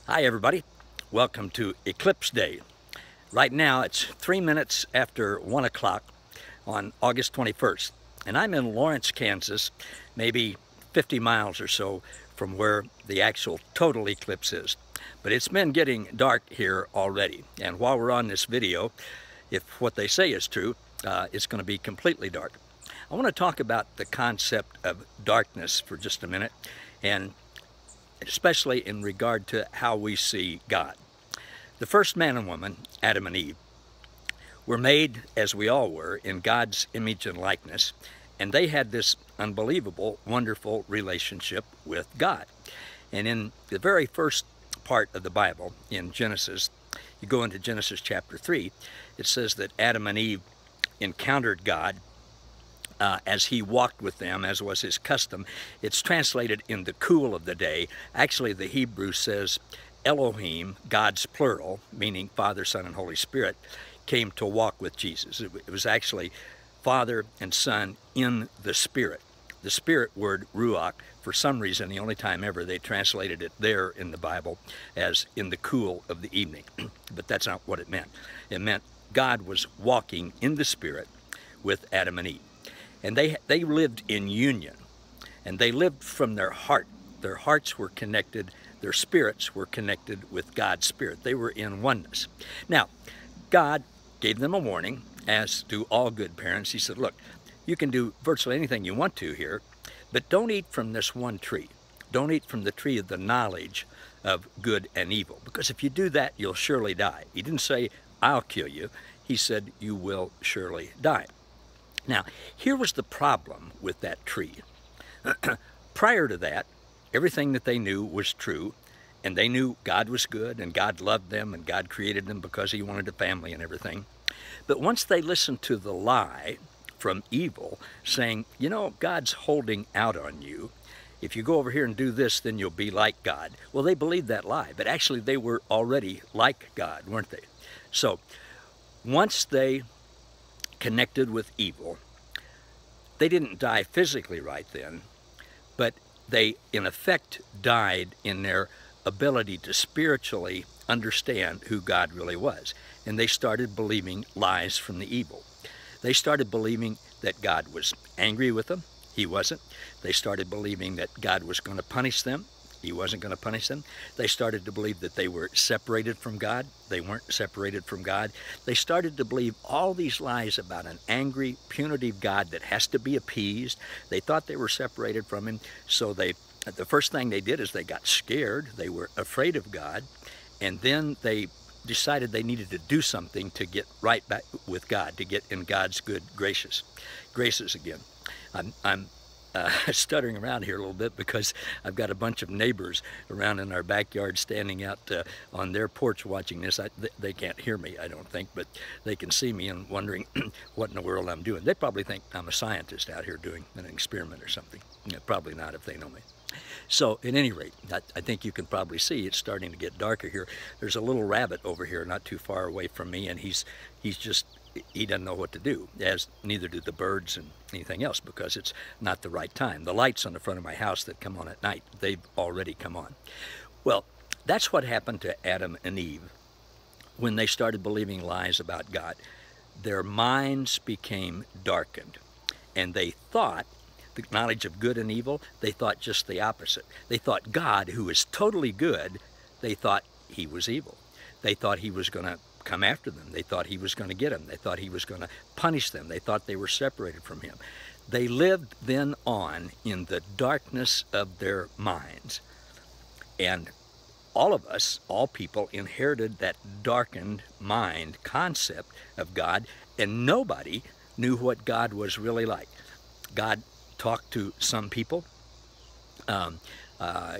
Hi everybody, welcome to Eclipse Day. Right now it's 3 minutes after 1 o'clock on August 21st, and I'm in Lawrence, Kansas, maybe 50 miles or so from where the actual total eclipse is. But it's been getting dark here already, and while we're on this video, if what they say is true, it's going to be completely dark. I want to talk about the concept of darkness for just a minute, and especially in regard to how we see God. The first man and woman, Adam and Eve, were made, as we all were, in God's image and likeness, and they had this unbelievable, wonderful relationship with God. And in the very first part of the Bible, in Genesis, you go into Genesis chapter 3, it says that Adam and Eve encountered God as he walked with them, as was his custom. It's translated in the cool of the day. Actually, the Hebrew says Elohim, God's plural, meaning Father, Son, and Holy Spirit, came to walk with Jesus. It was actually Father and Son in the Spirit. The Spirit word, ruach, for some reason, the only time ever they translated it there in the Bible as in the cool of the evening. But that's not what it meant. It meant God was walking in the Spirit with Adam and Eve. And they lived in union, and they lived from their heart. Their hearts were connected, their spirits were connected with God's Spirit. They were in oneness. Now, God gave them a warning, as do all good parents. He said, look, you can do virtually anything you want to here, but don't eat from this one tree. Don't eat from the tree of the knowledge of good and evil, because if you do that, you'll surely die. He didn't say, I'll kill you. He said, you will surely die. Now, here was the problem with that tree. Prior to that, everything that they knew was true, and they knew God was good, and God loved them, and God created them because he wanted a family and everything. But once they listened to the lie from evil, saying, you know, God's holding out on you. If you go over here and do this, then you'll be like God. Well, they believed that lie, but actually they were already like God, weren't they? So, once they connected with evil, they didn't die physically right then, but they in effect died in their ability to spiritually understand who God really was. And they started believing lies from the evil. They started believing that God was angry with them. He wasn't. They started believing that God was going to punish them. He wasn't going to punish them. They started to believe that they were separated from God. They weren't separated from God. They started to believe all these lies about an angry, punitive God that has to be appeased. They thought they were separated from him. So the first thing they did is they got scared. They were afraid of God. And then they decided they needed to do something to get right back with God, to get in God's good graces again. I'm stuttering around here a little bit because I've got a bunch of neighbors around in our backyard standing out on their porch watching this. They can't hear me, I don't think, but they can see me and wondering what in the world I'm doing. They probably think I'm a scientist out here doing an experiment or something. Probably not if they know me. So at any rate, I think you can probably see it's starting to get darker here. There's a little rabbit over here not too far away from me, and he doesn't know what to do, as neither do the birds and anything else, because it's not the right time. The lights on the front of my house that come on at night, they've already come on. Well, that's what happened to Adam and Eve when they started believing lies about God. Their minds became darkened, and they thought the knowledge of good and evil, they thought just the opposite. They thought God, who is totally good, they thought he was evil. They thought he was going to come after them. They thought he was going to get them. They thought he was going to punish them. They thought they were separated from him. They lived then on in the darkness of their minds. And all of us, all people, inherited that darkened mind concept of God, and nobody knew what God was really like. God talked to some people.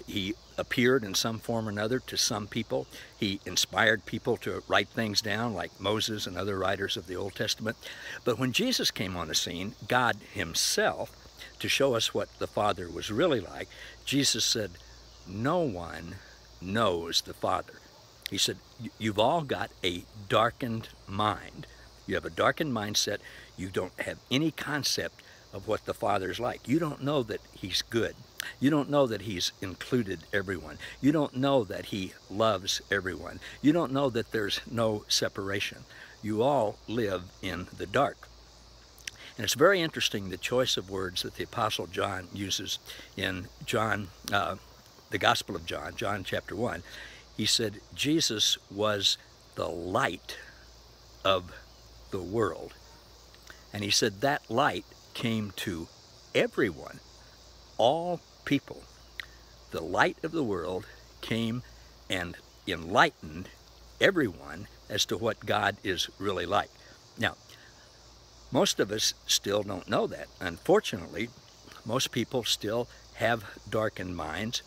He appeared in some form or another to some people. He inspired people to write things down like Moses and other writers of the Old Testament. But when Jesus came on the scene, God himself, to show us what the Father was really like, Jesus said, no one knows the Father. He said, you've all got a darkened mind. You have a darkened mindset. You don't have any concept of what the Father's like. You don't know that he's good. You don't know that he's included everyone. You don't know that he loves everyone. You don't know that there's no separation. You all live in the dark. And it's very interesting the choice of words that the Apostle John uses in the Gospel of John, John chapter 1. He said, Jesus was the light of the world. And he said that light came to everyone, all people. The light of the world came and enlightened everyone as to what God is really like. Now, most of us still don't know that. Unfortunately, most people still have darkened minds.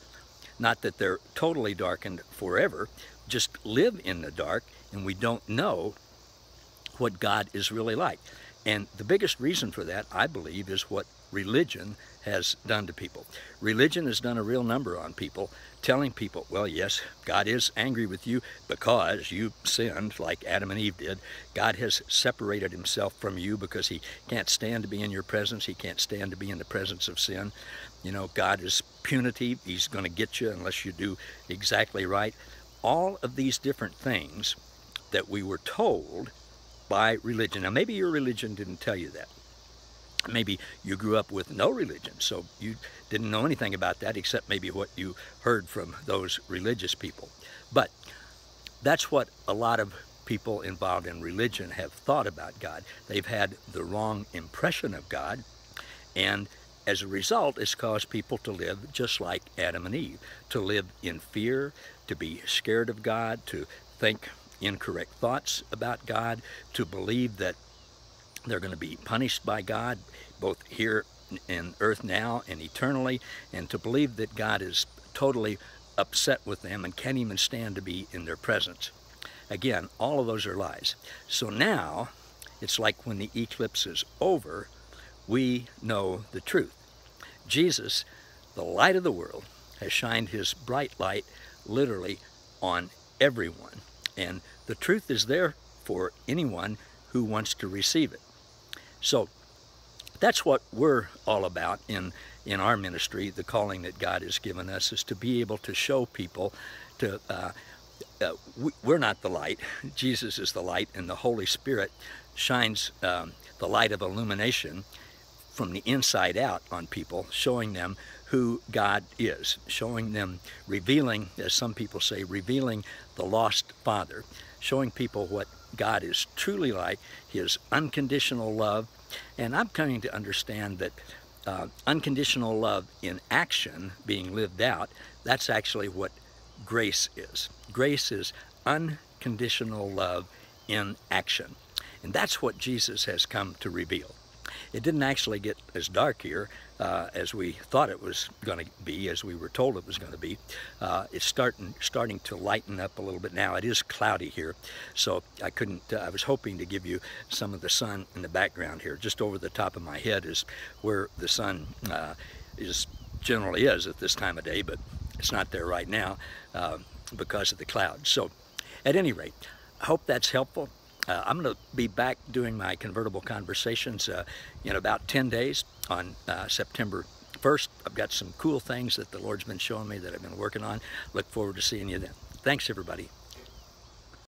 Not that they're totally darkened forever, just live in the dark, and we don't know what God is really like. And the biggest reason for that, I believe, is what religion has done to people. Religion has done a real number on people, telling people, well, yes, God is angry with you because you sinned like Adam and Eve did. God has separated himself from you because he can't stand to be in your presence. He can't stand to be in the presence of sin. You know, God is punitive. He's going to get you unless you do exactly right. All of these different things that we were told by religion. Now, maybe your religion didn't tell you that. Maybe you grew up with no religion, so you didn't know anything about that except maybe what you heard from those religious people. But that's what a lot of people involved in religion have thought about God. They've had the wrong impression of God, and as a result, it's caused people to live just like Adam and Eve, to live in fear, to be scared of God, to think incorrect thoughts about God, to believe that they're going to be punished by God, both here in earth now and eternally, and to believe that God is totally upset with them and can't even stand to be in their presence. Again, all of those are lies. So now, it's like when the eclipse is over, we know the truth. Jesus, the light of the world, has shined his bright light literally on everyone. And the truth is there for anyone who wants to receive it. So that's what we're all about in our ministry. The calling that God has given us is to be able to show people to we're not the light. Jesus is the light, and the Holy Spirit shines the light of illumination from the inside out on people, showing them who God is, showing them, revealing, as some people say, revealing the lost Father, showing people what God is truly like, his unconditional love. And I'm coming to understand that unconditional love in action being lived out, that's actually what grace is. Grace is unconditional love in action. And that's what Jesus has come to reveal. It didn't actually get as dark here as we thought it was going to be, as we were told it was going to be. It's starting to lighten up a little bit now. It is cloudy here, so I was hoping to give you some of the sun in the background here. Just over the top of my head is where the sun generally is at this time of day, but it's not there right now because of the clouds. So at any rate, I hope that's helpful. I'm going to be back doing my convertible conversations in about 10 days on September 1st. I've got some cool things that the Lord's been showing me that I've been working on. Look forward to seeing you then. Thanks, everybody.